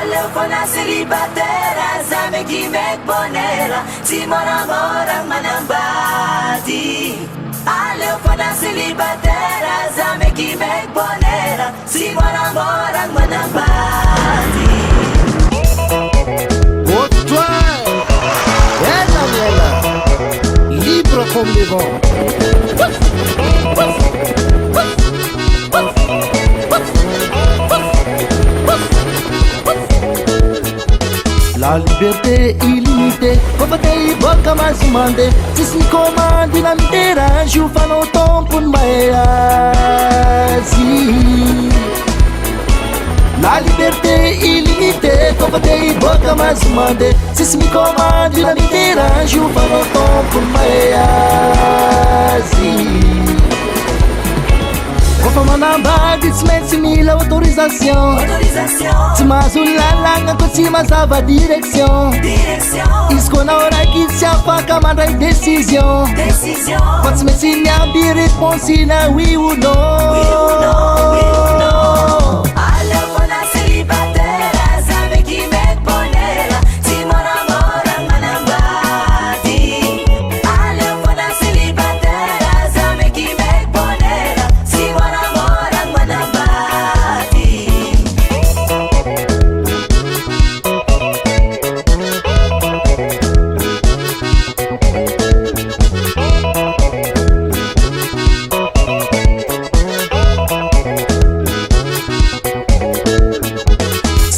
Alefona celibatera, zame gimek bonera, Simona mora manambadi. Alefona celibatera, zame gimek bonera, Simona mora manambadi. Toi, elle, libre comme les vents. La liberté illimitée, combatei boca mais mande. Se se comande na inteira, chuva no tempo mais. La liberté illimitée, combatei boca mais mande. Se se me comande na inteira, chuva no tempo mais. Manamba, dismesse mila autorização. Se mais o lalanga, se mais dava direção. Isso na hora que se afaca, manda decisão. Pode me ensinar a responsa na we will know. Alefona celibatera, zame gimek bonera, Simona mora manambadi. Alefona celibatera, zame gimek bonera, Simona mora manambadi.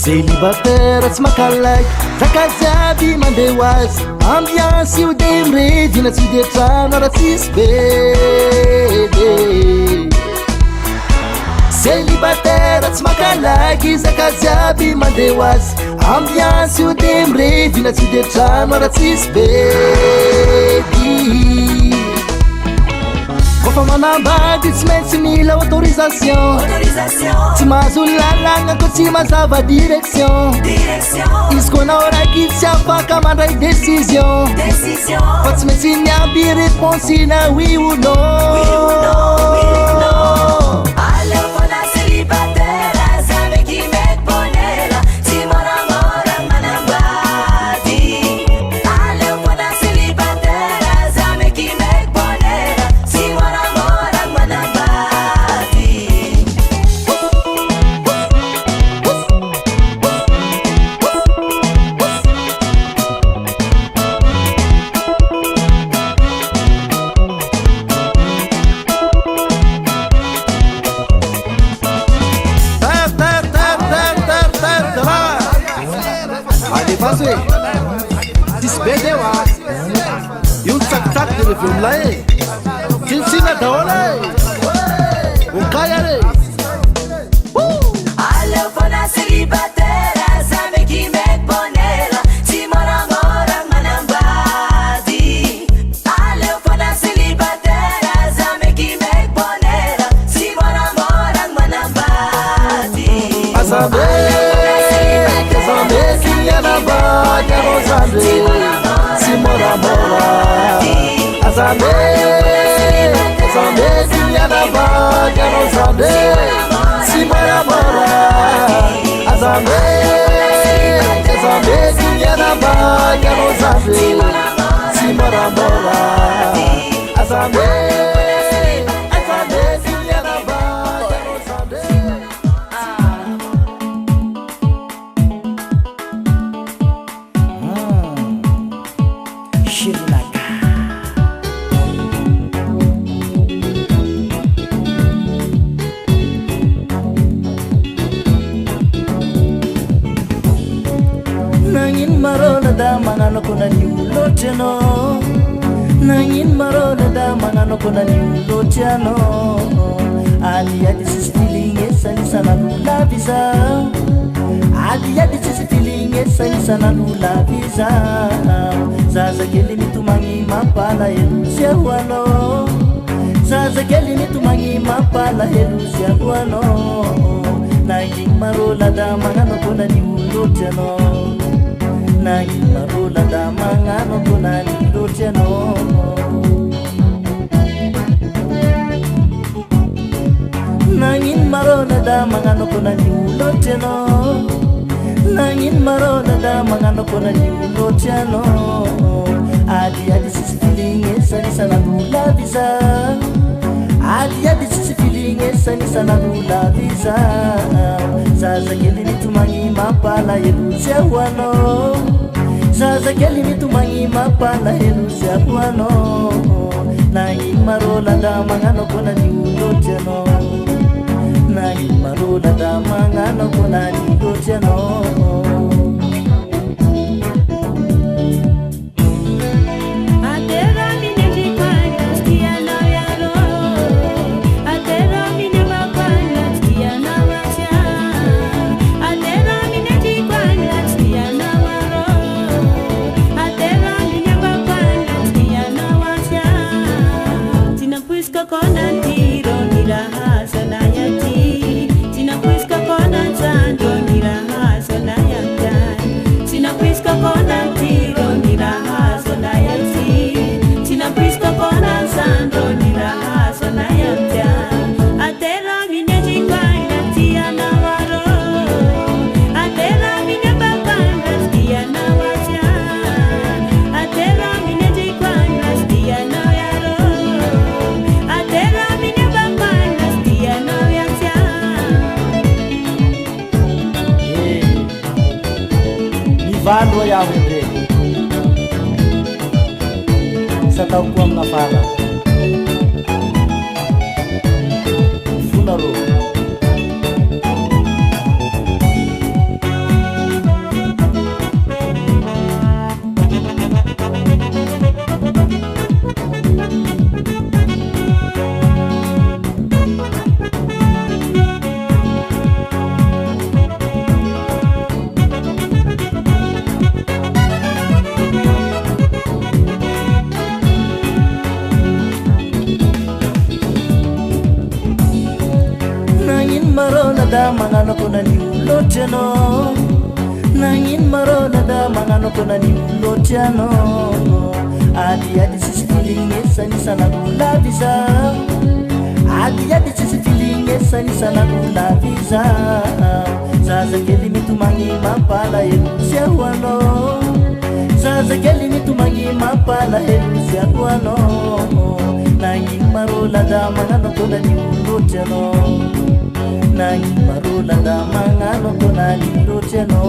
Celibatera smakalai, zakazabi mandewas. Ambiance o demre, dina se detrano racisbe. Celibatera smakalai, zakazabi mandewas. Ambiance o demre, dina se detrano racisbe. Manamba, dismesse mila autorização. Se mais o lalanga, se mais dava direção. Isso na hora que se afaca, manda decisão. Pode me ensinar a responsa na we will know. Alefona celibatera, zame gimek bonera, Simona mora manambadi. Alefona celibatera, zame gimek bonera, Simona mora manambadi. Allez, vas-y. Dispedeu a. E um sac-sac de filme lá, hein? Te ensina da hora, hein? Caia, Alefona celibatera, zame gimek bonera, Simona mora manambadi. Alefona celibatera, zame gimek bonera, Simona mora manambadi. a saber que é na vaga, não saber se mora. A saber que é na vaga, não saber se mora. A saber que é na vaga, não saber se mora. A saber que é na vaga, não saber. Nangin marona da manano kuna ni uloteno. Nangin marona da manano kuna ni uloteno. Ali adi sisi feeling sali sana nula visa. Ali adi sisi feeling sali sana nula visa. Zaza keli mitumangi mapala elusia wano. Zaza keli mitumangi mapala elusia wano. Nangin marola da manano kuna ni uloteno. Nangin marola da mangano kuna ni uloteno. Nangin marona da mangano kuna ni uloteno. nangin marola da mangano kona niulotiano adi sisi filinge sani sana gula visa adi sisi filinge sani sana gula visa sasa keli nitumangi mapala yelusia wano sasa keli nitumangi mapala yelusia wano nangin marola da mangano kona niulotiano nangin marola da mangano kona niulotiano Valo ya wende Sata ukuwa mnafala Funaro da mangano kona niulotiano nangin marona da mangano kona niulotiano adi sisi filinge sani sana gula visa adi sisi filinge sani sana gula visa sasa keli mitumangi mapala yelusia wano sasa keli mitumangi mapala yelusia wano nangin marola da mangano kona niulotiano nangin marola da mangano kona niulotiano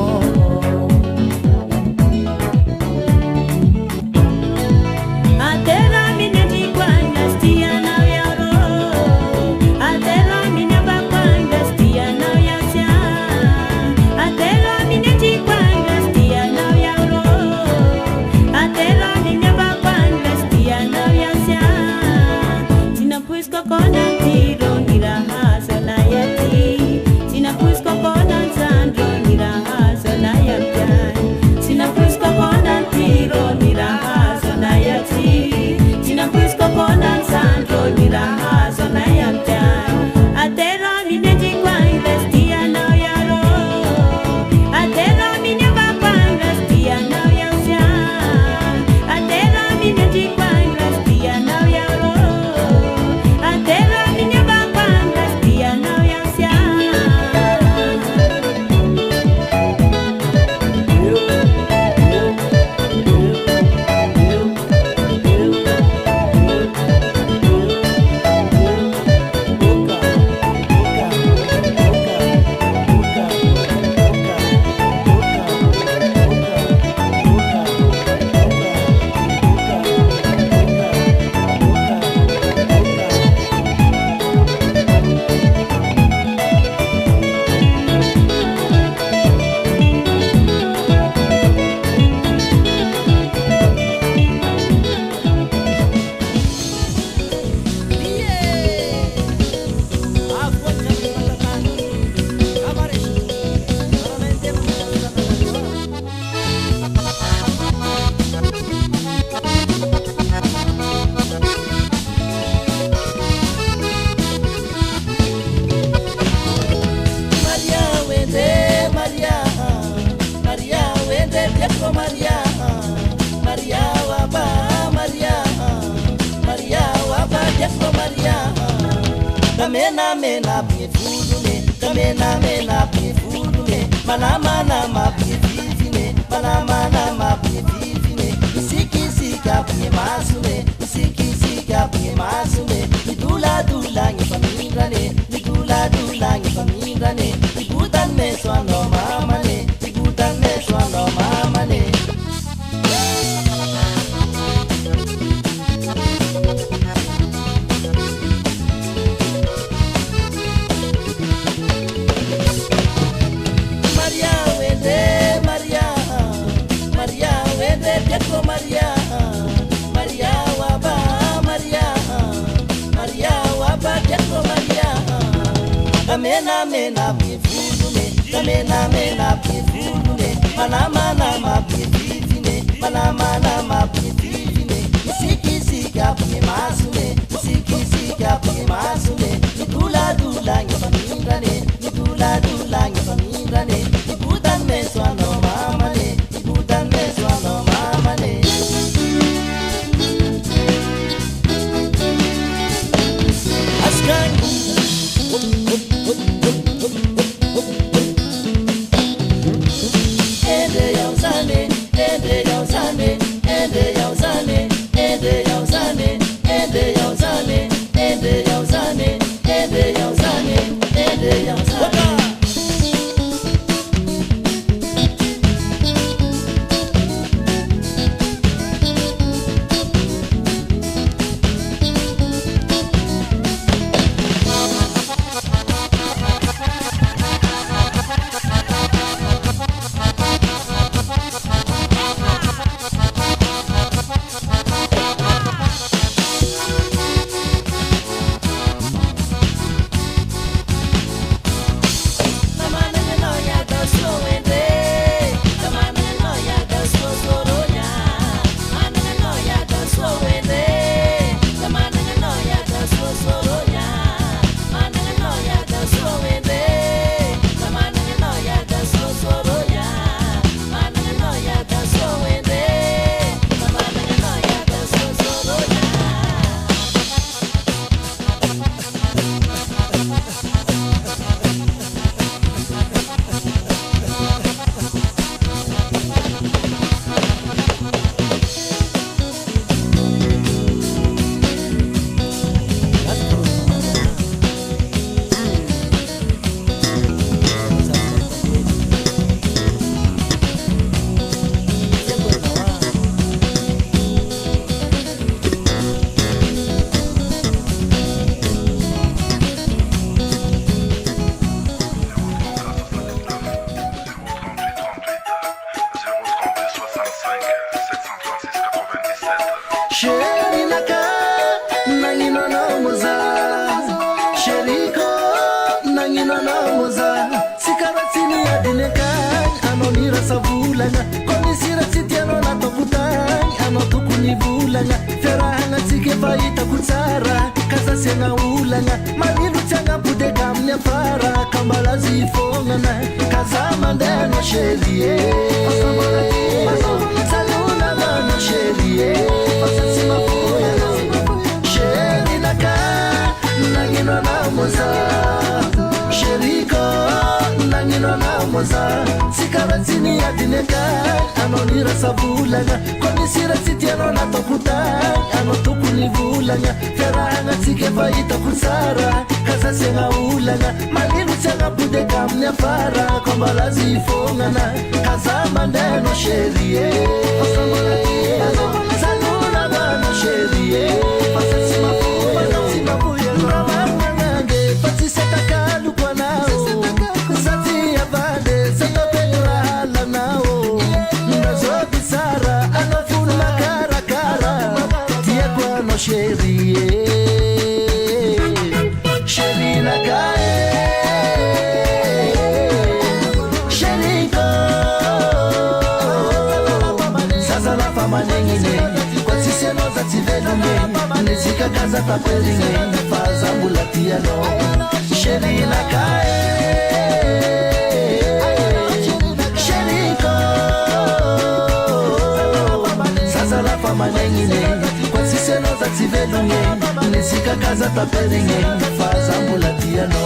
Kamena mena pifudule, kamena mena pifudule, Mana mapivivine, mana mapivivine. Isika punya masume, isika punya masume. Dula ngipamingrane, dula ngipamingrane. Ibutan me swano mamane, ibutan me swano mamane. Maria waba Jacko Maria. Amena pifune, amena pifune. Mana pifine, mana pifine. Isika punya masume, isika punya masume. Dula ngipamingrane, dula ngipamingrane. Ibutan me swano mamane, ibutan me swano mamane. Askan Ende yausane, ende yausane, ende yausane, ende yausane, ende yausane, ende yausane, ende yausane, ende yausane. Sikarazini adineka anonira sabulanga komisira sitiano na tokuta anotukuni bulanga feranga tike faita kusara kasa senga ulanga malilu changa bude kamnya fara kombalazi fongana kasa mandeno sherie saluna bana sherie pasasi mafuya mama nange pasi setakalu kwa nao zati ya bade Chérie la Chérie Sasa la fama nengine kwa sisi noza tivelume Nezika kaza tapelinge Faza mbulatia no Chérie la Chérie Sasa la fama nengine Seno za tivelunge Nesika kaza taperinge Faza mbulatia no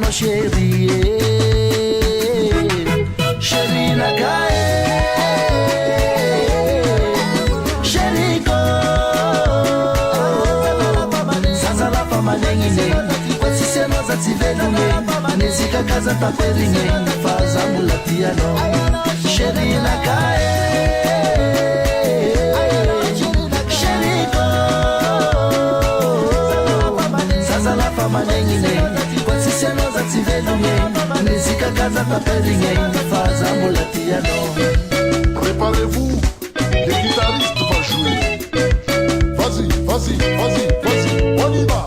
anao chéri chéri nakae chéri zaza lafa manegnine fa tsisy anao za tsy velogny nizika kaza taperigny fa za mbola tianao chéri nakae manegnine fa tsisy anao za tsy velogny nizika kaza taperigny fa za mbola tianao. Préparez-vous, les guitaristes vont jouer. Vas-y, vas-y, vas-y, vas-y, on y va.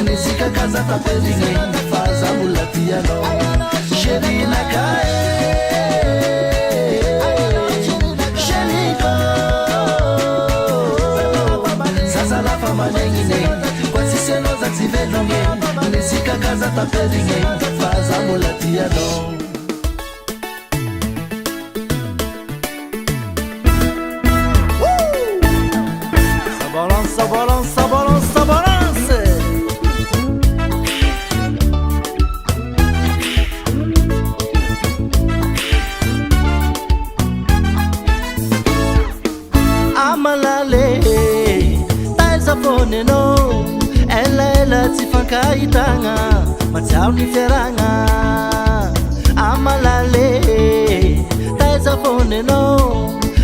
Nizika kaza taperigny fa za mbola tianao chéri nakae chéri zaza lafa manegnine fa tsisy anao za tsy velogny nizika kaza taperigny fa za mbola tianao. Ça balance, ça balance, ça balance. Amalale, taisa poneno, ela tsifankahitagna, matsiaro ny fiaragna. Amalale, taisa poneno,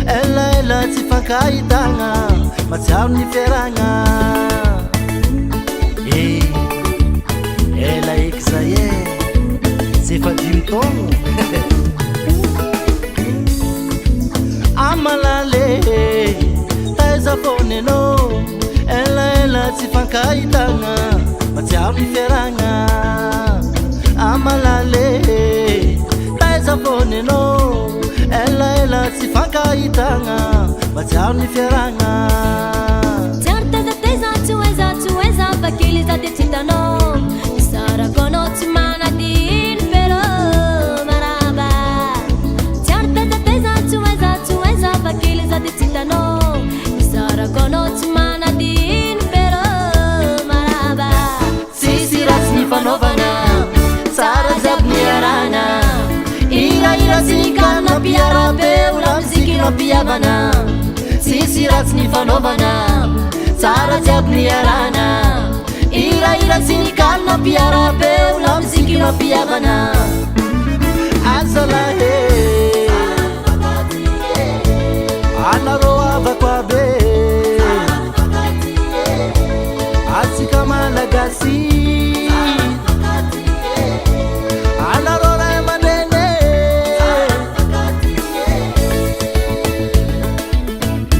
ela tsifankahitagna, matsiaro ny fiaragna. Ela eky zay zay fa 5 taogno. Amalale taiza foneno ela tsifankahitagna matsiaro ny fiaragna. Amalale taiza foneno ela tsifankahitagna matsiaro ny fiaragna. Bakili za de titano Sara kono tumana din pero maraba Charta za teza tuweza Bakili za de titano Sara kono tumana din pero maraba Sisi rasni fanovana Sara zabni arana Ira sinikana piara Beula mziki no piabana Sisi rasni fanovana Sara zabni arana Ira sinikana piara Beula mziki no piabana Azala Anaroa bakwabe Asika malagasi Anarora emanene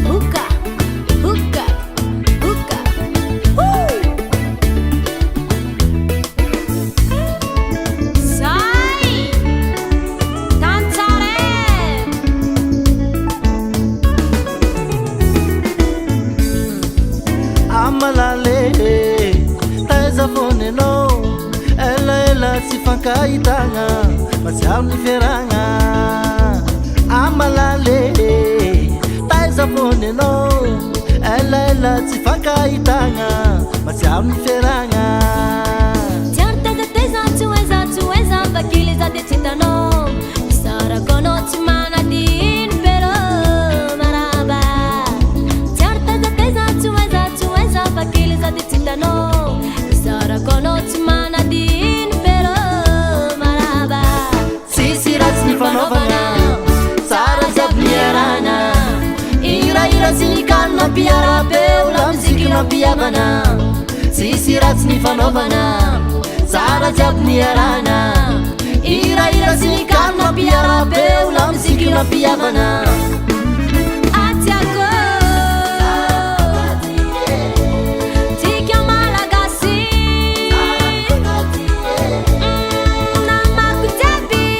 Huka Sai Danzare Amalale Taiza foneno Ela tsifankahitagna matsiaro ny fiaragna. Amalale taiza foneno ela tsifankahitagna matsiaro ny fiaragna. Certa da teza tuweza Bakili za de titano Sara kono tumana din pero maraba Certa da teza tuweza Bakili za de titano Sara kono tumana din pero maraba Sisi rasni fanovana Sara zabni arana Ira sinikana piara Beula mziki no piabana Sisi rasni fanovana Sara zabni arana Ira sinikana piara Beula mziki no piabana Atiako Tikya malagasi Namaku jabi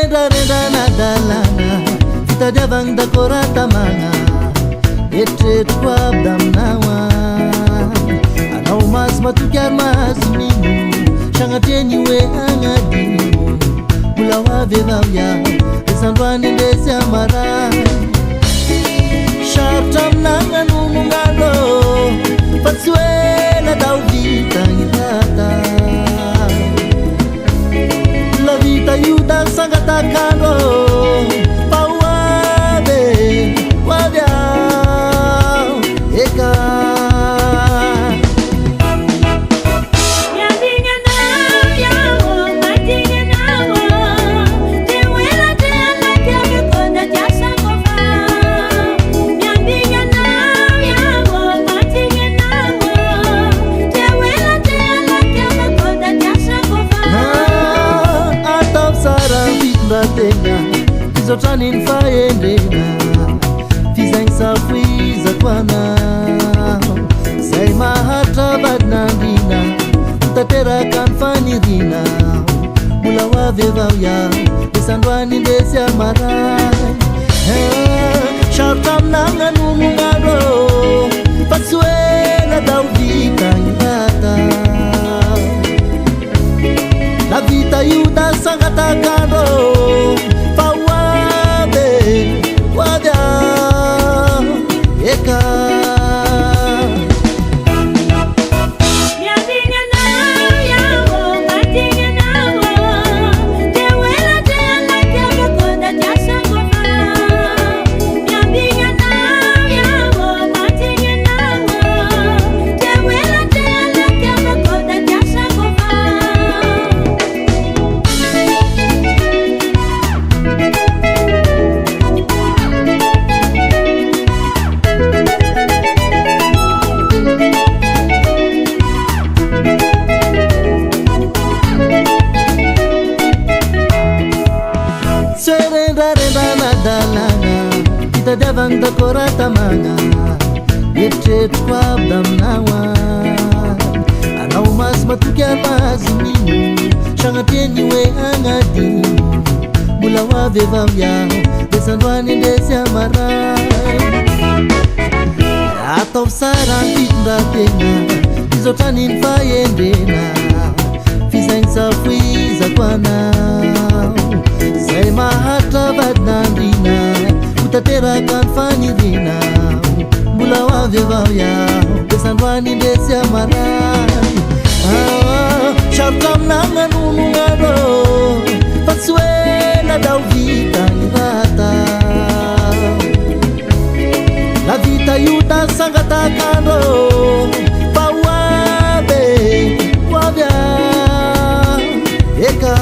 Serendrarendrana-dalana fitadiavagny dakoratamagna eritreritro aby da aminaoa anao maso matoky ary maso mino sagnatreny hoe agnadino mbola hoavy avao iaho esandroany indesy amaray sarotra aminagna no mongalo fa tsy hoe nadao vita gny tata la vita io da sangatakandro fa hoavy hoavy aho eka Izotraniny fahendrena fizagny safoizako anao zay maharitra vadinandrina mitateraka ny fanirina mbola hoavy avao iaho esandroany indesy amaray sarotra aminagna no mognandro fa tsy hoe nadao vita gny vata la vita io da sangatakandro eka fitadiavagny dakoratamagna eritreritro aby da aminaoa anao maso matoky ary maso mino sagnatreny hoe agnadino mbola hoavy avao iaho esandroany indesy amaray atao sara ny fitondrategna izotraniny fahendrena fizagny safoizako anao zay maharitra vadinandrina mitateraka ny fanirina mbola hoavy avao iaho esandroany indesy amaray sarotra aminagna no mognandro fa tsy hoe nadao vita gny vata la vita io da sangatakandro fa hoavy hoavy aho eka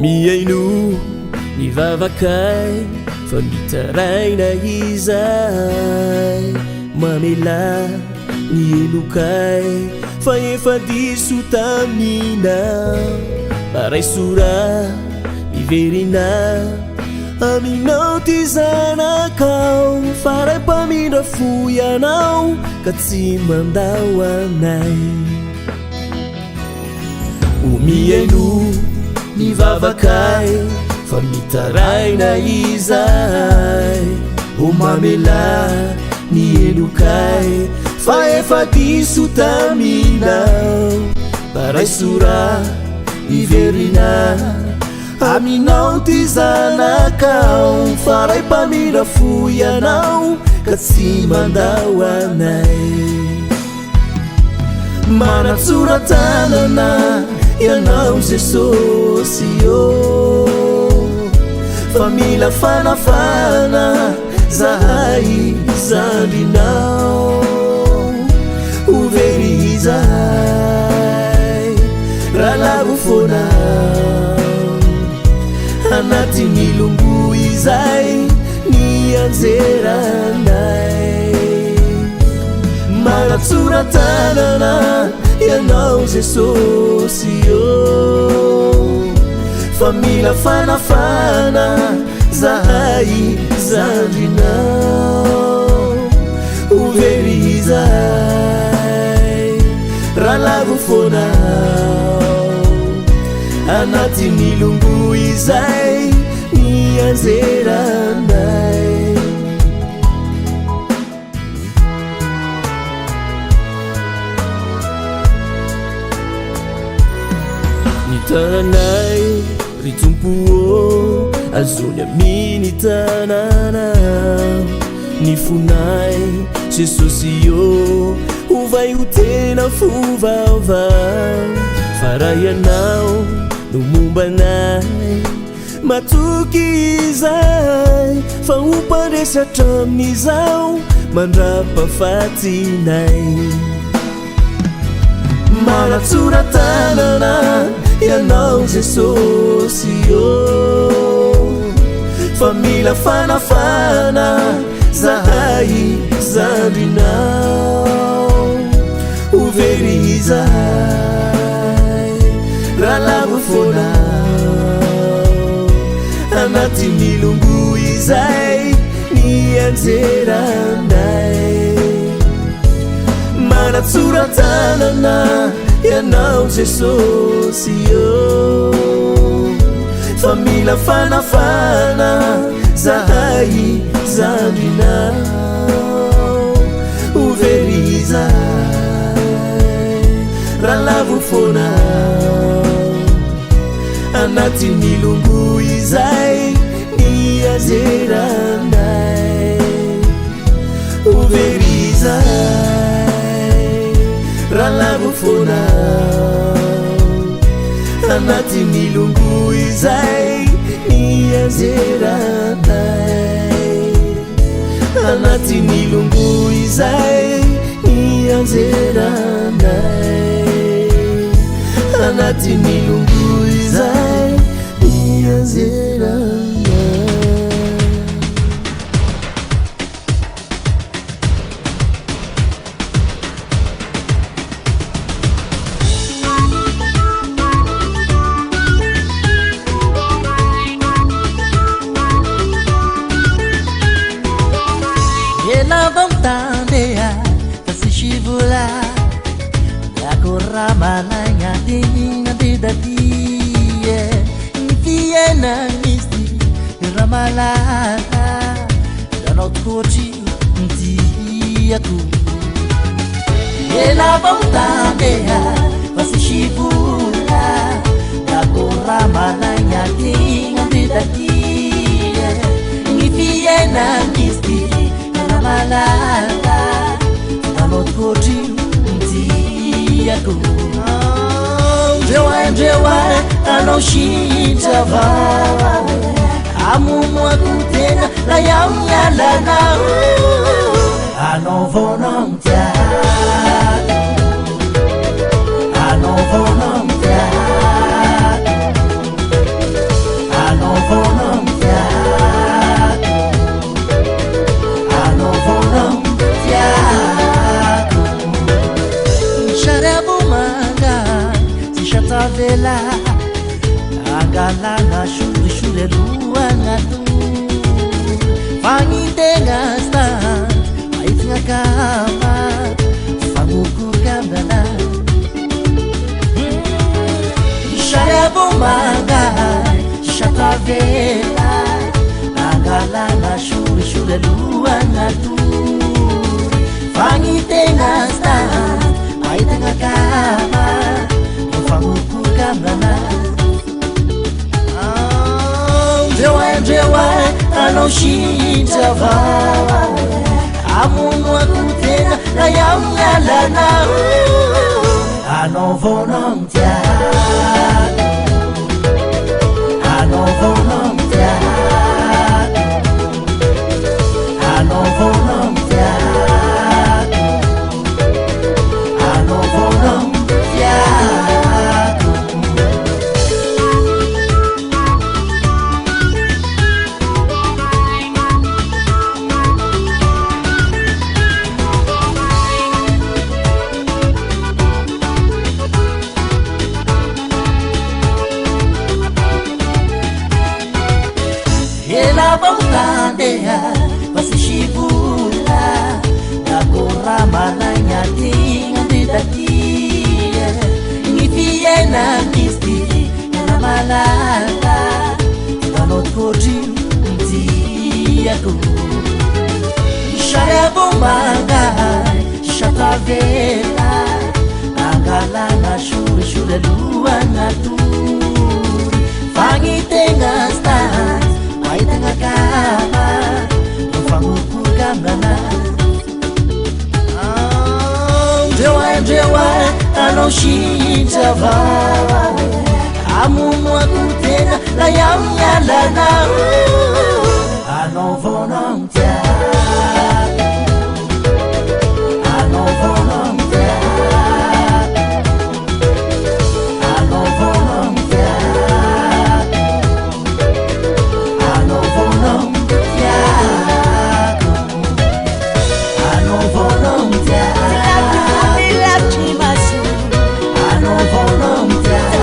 Miaino ny vavakay fa mitaraina izay mamela ny elokay fa efa diso tamina maraisora iverina aminao ty zanakao faray mpamindra fo ianao ka tsy mandao anay omiaino ny vavakay fa mitaraina izay o mamela ny elokay fa efa diso taminao baray sora iverina aminao ty zanakao faray mpamindra fo ianao ka tsy mandao anay manatsoratanana ianao Jesosy fa mila fanafana zahay zandrinao overizay raha lavo fonao anatin'ny longo izay ny anjeranay manatsoratanana ianao Jesosy fa mila fanafana zahay zandrinao overizay raha lavo fonao anatin'ny longo izay ny anjeranay ny tananay ry tompo azony aminy tanana ny fonay Jesosy ovay ho tena fovaovao fa raha ianao no mombanay matoky izay fa hompandresy hatramin'izao mandrapafatinay manatsoratanana ianao Jesosy fa mila fanafana zahay zandrinao overizay raha lavo fonao anatin'ny longo izay ny anjeranay manatsoratanana ianao Jesosy fa mila fanafana zahay zandrinao overizay raha lavo fonao anatin'ny longo izay ny anjeranay overizay raha lavo fonao anatin'ny longo izay ny anjeranay anatin'ny longo izay ny anjeranay anatin'ny longo izay ny anjeranay Ramalanya dingin bidadie Viena misti ramalana danot kochi ndiaku ela bautanea vasishibula Yako ramalanya dingin bidadie Viena misti ramalana danot kochi ndiaku Njewa anoshitava Amumwa kutena la yamyalana Anovonom tiago Anovonom tiago Anovonom tiago Anovonom tiago Sharebu manga Vela angalana shuri sulaloanato fagnitena sta maitigna kama famokorikambana sariabomanga sakavela angalana sulaloanato fagnitena sta maitigna kama famokorikambana Drewa anao shinjava amono akotena na yamialana anao vonao tiako anao vonao tiako anao vonao tiako anao vonao tiako Bautandea pasishibula Nagora malanya tinga didatia Nifiena nisti na malala Tanot koji mtiako Shaya bomanga Shatavela Angalana shure luana tu Fangitenga stas Aitanga kama famokorikambana Drewa anao shinjava amono akotena na yamialana anao vonao tiako anao vonao tiako anao vonao tiako anao vonao tiako anao vonao tiako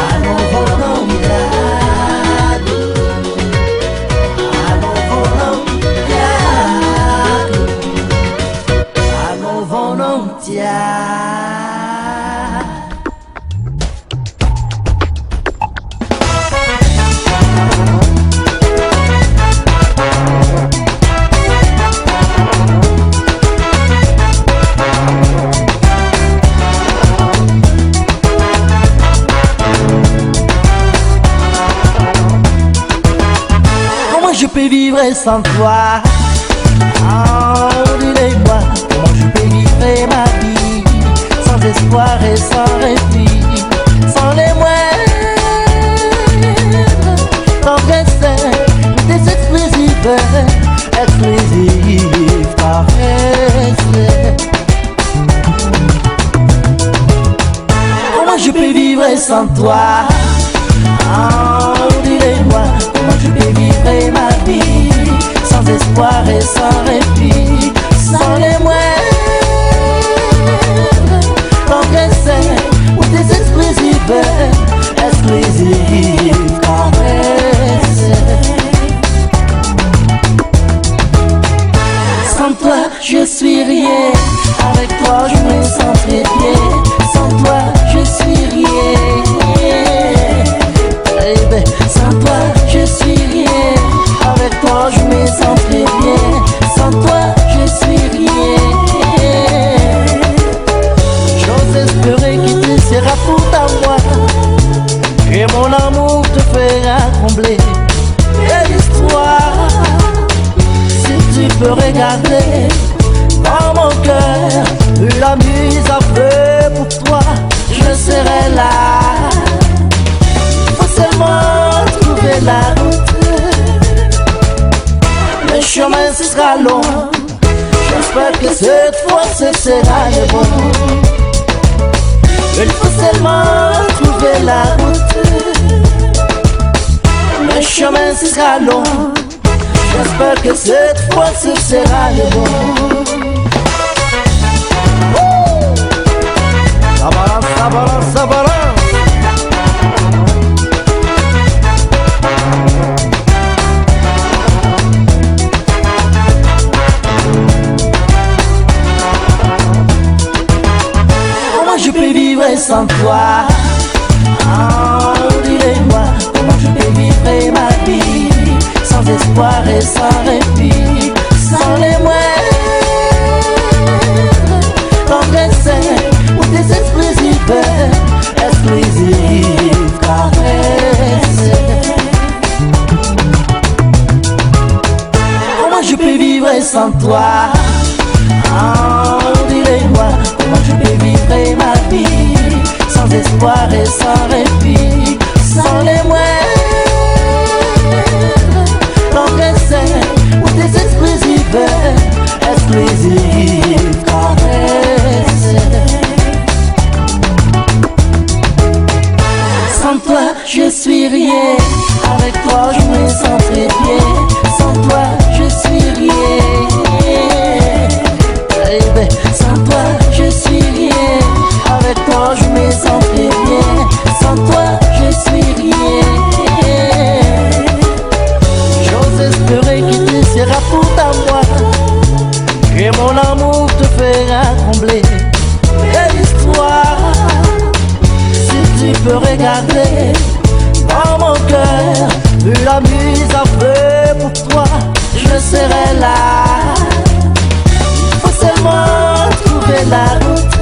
anao vonao tiako anao vonao tiako anao vonao tiako Je peux vivre sans toi. Oh, dis-le-moi, comment je peux vivre ma vie sans espoir et sans répit, sans les moindres caresses, des exclusives caresses. Comment je peux vivre sans toi? Oh, dis-le-moi, comment je peux vivre ma vie sans espoir et sans répit, sans les moindres caresses ou des exclusives caresses. Sans toi, je suis rien. Avec toi, je me sens très bien. Sans toi, je suis rien. Sans toi, je suis rien. Avec toi, je me sens très bien. Sans toi, je suis rien. J'ose espérer qu'il te sera tout à moi, et mon amour te fera combler. Et l'histoire, si tu peux regarder Dans mon cœur, la mise à feu pour toi, je serai là. Faut seulement trouver la route. Le chemin ce sera long. J'espère que cette fois ce sera le bon. Il faut seulement trouver la route. Le chemin ce sera long. J'espère que cette fois ce sera le bon. Ça balance, ça balance, ça balance. Comment je peux vivre sans toi? Oh, dis-le-moi, comment je peux vivre ma vie sans espoir et sans répit, sans les moindres tendresses ou des exclusives caresses. Comment je peux vivre sans toi? Oh, dis-le-moi, comment je peux vivre ma vie sans espoir et sans répit, sans les moindres tendresses ou des exclusives caresses. Sans toi je suis rien, avec toi je me sens très bien. Sans toi je suis rien, baby. Sans toi je suis rien, avec toi je me sens très bien. Sans toi je suis rien. J'ose espérer que tu seras pour à moi, que mon amour te fera combler. Belle histoire, si tu peux regarder dans mon cœur, la mise à feu pour toi, je serai là. Faut seulement trouver la route.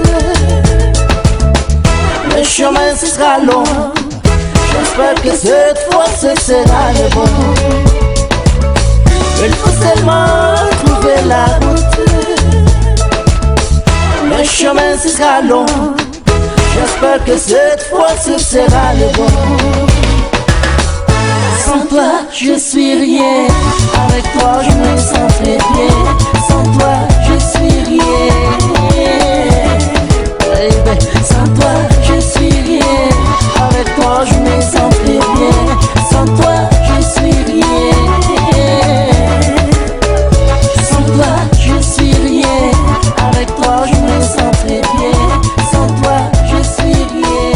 Le chemin ce sera long. J'espère que cette fois ce sera le bon. Il faut seulement trouver la route. Le chemin ce sera long. J'espère que cette fois ce sera le bon. Sans toi je suis rien, avec toi je me sens très bien. Sans toi je suis rien, baby. Sans toi je suis rien, avec toi je me sens très bien. Sans toi je suis rien. Sans toi je suis rien, avec toi je me sens très bien. Sans toi je suis rien,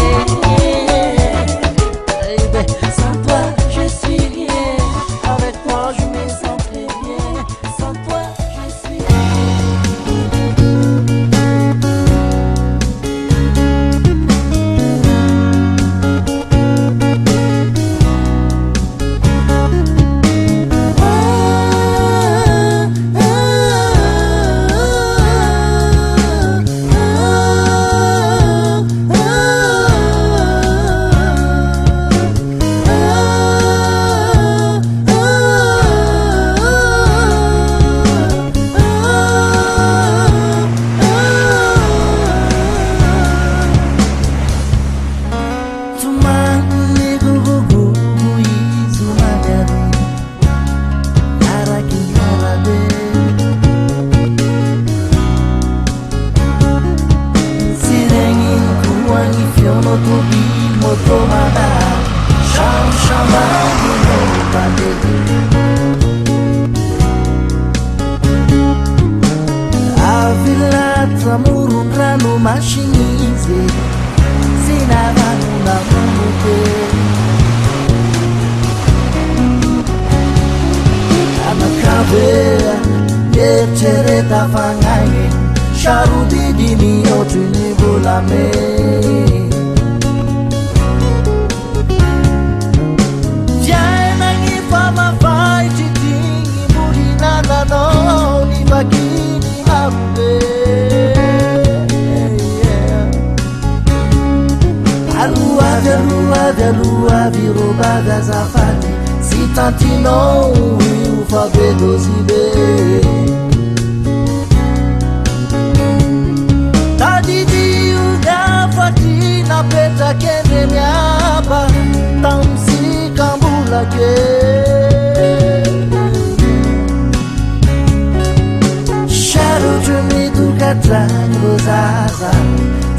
baby. Sans toi je suis rien, avec toi je me sens très bien. Sans toi je suis Lua virou bagazafati, si tantinon, o fabedo zibe. Zaza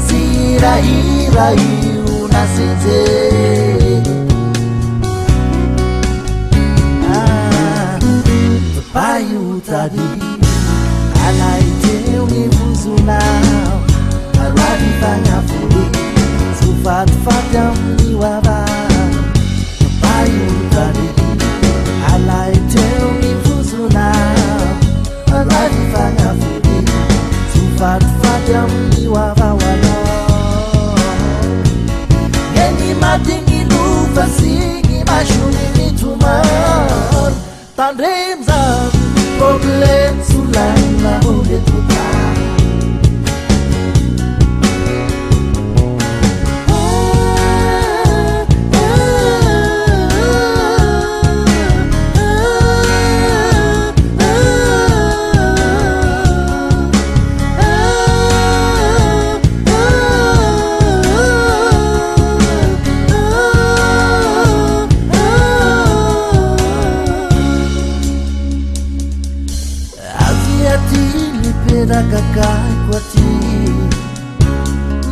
sirahira unaseze Payutadi alaite univuzuna aradifanya fuli sufatfata mniwaba Payutadi alaite univuzuna aradifanya fuli sufatfata mniwaba wala Geni matingi lufa sigi mashuni mitumar Tandremza problem sulana ule tuta Kakai kwati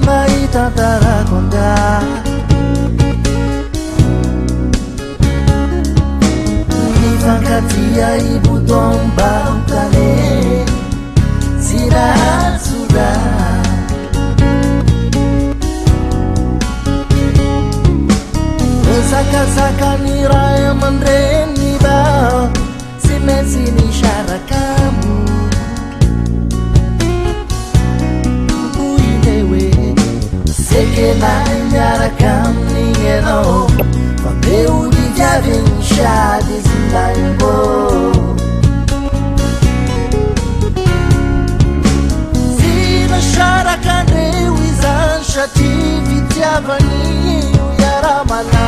mai tantara konda Nifangkatia ibu domba utane Sira sura Saka-saka niraya mandreni ba Simensi ni syara kamu Sekena nyarakam ningeno Pageu di javin shadi zindaimbo Zina sharakan rewizan shati vityavani uyaramala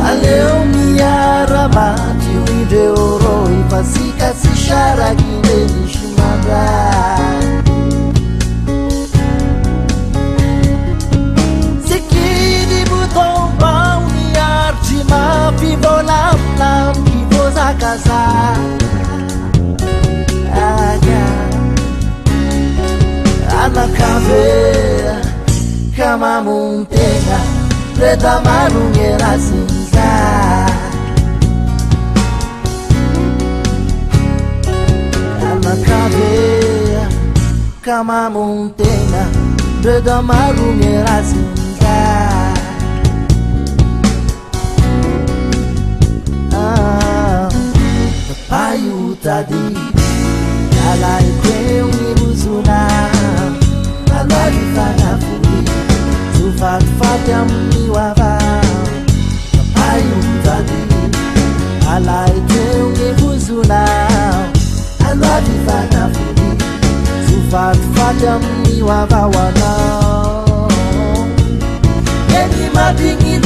Aleo miyaramati uideoro Ifasika si sharagine nishimada Sikidi butomba uniarchi ma vivo lam vivo za casa Aga Anakave kama muntenga Reda marungera sinza Anakave kama muntenga Reda marungera sinza Payutadi alaite unibuzuna Alifanya fuli Sufat-fatya mniwava Payutadi alaite unibuzuna Alifanya fuli Sufat-fatya mniwava wana Yeni madingi